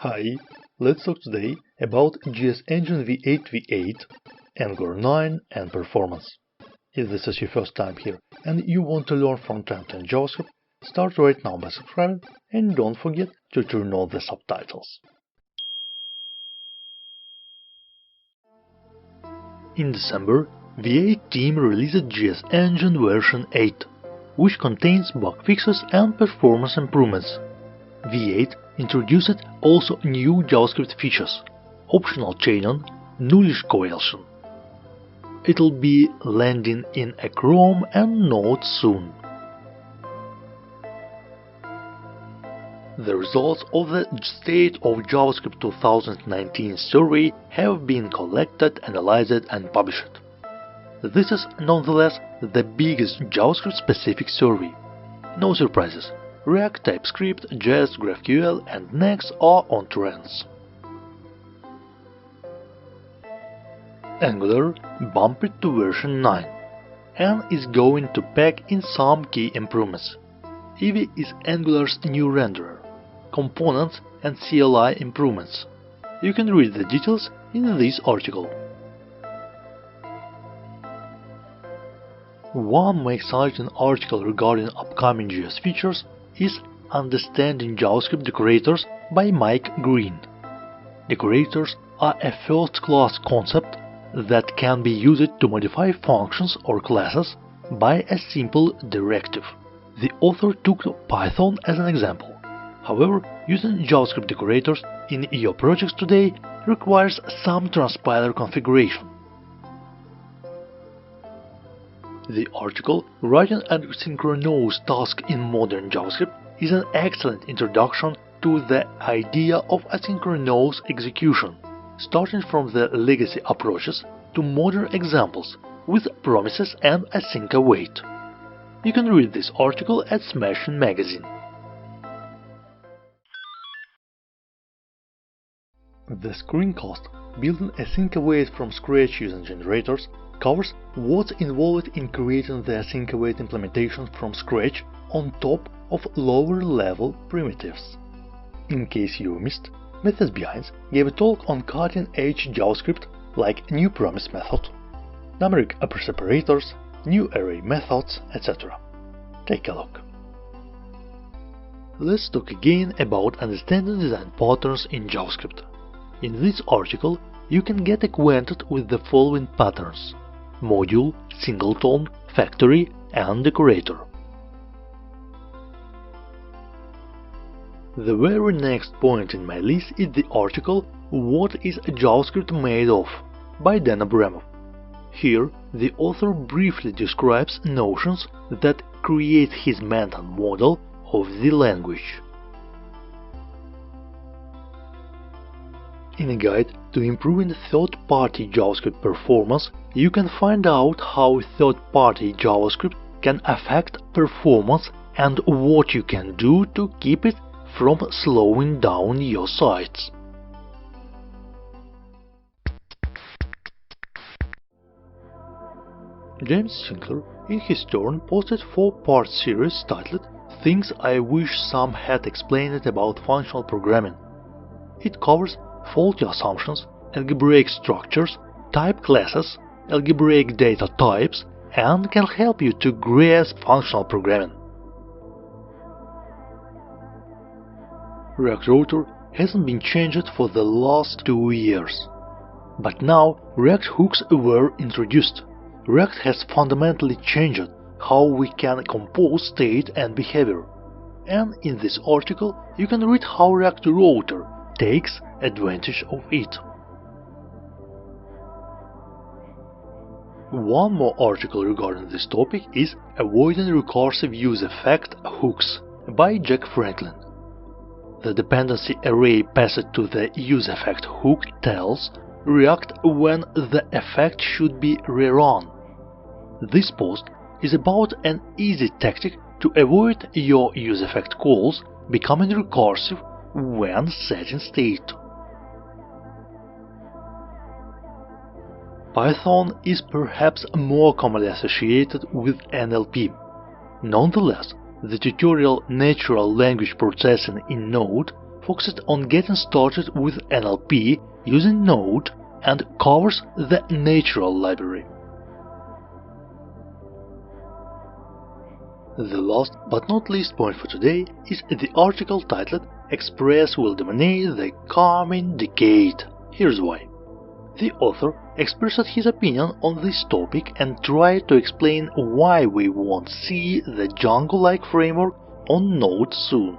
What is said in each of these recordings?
Hi, let's talk today about JS Engine v.8 v8, Angular 9 and performance. If this is your first time here and you want to learn FrontEnd and JavaScript, start right now by subscribing and don't forget to turn on the subtitles. In December, v8 team released JS Engine version 8, which contains bug fixes and performance improvements. v8 introduced also new JavaScript features, optional chaining, nullish coercion. It'll be landing in a Chrome and Node soon. The results of the State of JavaScript 2019 survey have been collected, analyzed and published. This is nonetheless the biggest JavaScript-specific survey. No surprises. React, TypeScript, JS, GraphQL and Next are on trends. Angular bumped to version 9 and is going to pack in some key improvements. Eevee is Angular's new renderer, components and CLI improvements. You can read the details in this article. One more exciting article regarding upcoming JS features is Understanding JavaScript Decorators by Mike Green. Decorators are a first-class concept that can be used to modify functions or classes by a simple directive. The author took Python as an example. However, using JavaScript decorators in your projects today requires some transpiler configuration. The article, Writing a Synchronous Task in Modern JavaScript, is an excellent introduction to the idea of asynchronous execution, starting from the legacy approaches to modern examples with promises and async await. You can read this article at Smashing Magazine. The screencast, building async await from scratch using generators, covers what's involved in creating the async await implementation from scratch on top of lower-level primitives. In case you missed, Methods Behind gave a talk on cutting-edge JavaScript like new promise method, numeric upper separators, new array methods, etc. Take a look. Let's talk again about understanding design patterns in JavaScript. In this article, you can get acquainted with the following patterns: module, singleton, factory, and decorator. The very next point in my list is the article What is JavaScript Made Of? By Dan Abramov. Here, the author briefly describes notions that create his mental model of the language. In a guide to improving third-party JavaScript performance, you can find out how third-party JavaScript can affect performance and what you can do to keep it from slowing down your sites. James Sinclair, in his turn, posted a 4-part series titled Things I Wish Some Had Explained About Functional Programming. It covers faulty assumptions, algebraic structures, type classes, algebraic data types, and can help you to grasp functional programming. React Router hasn't been changed for the last 2 years. But now React hooks were introduced. React has fundamentally changed how we can compose state and behavior. And in this article you can read how React Router takes advantage of it. One more article regarding this topic is Avoiding Recursive Use Effect Hooks by Jack Franklin. The dependency array passed to the useEffect hook tells React when the effect should be rerun. This post is about an easy tactic to avoid your useEffect calls becoming recursive when setting state. Python is perhaps more commonly associated with NLP. Nonetheless, the tutorial Natural Language Processing in Node focused on getting started with NLP using Node and covers the natural library. The last but not least point for today is the article titled "Express will dominate the coming decade." Here's why. The author expressed his opinion on this topic and tried to explain why we won't see the Django-like framework on Node soon.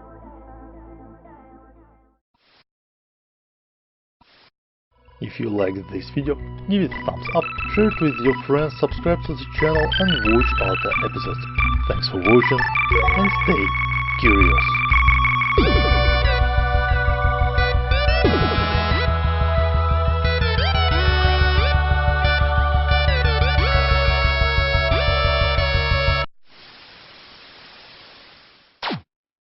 If you liked this video, give it a thumbs up, share it with your friends, subscribe to the channel and watch other episodes. Thanks for watching and stay curious.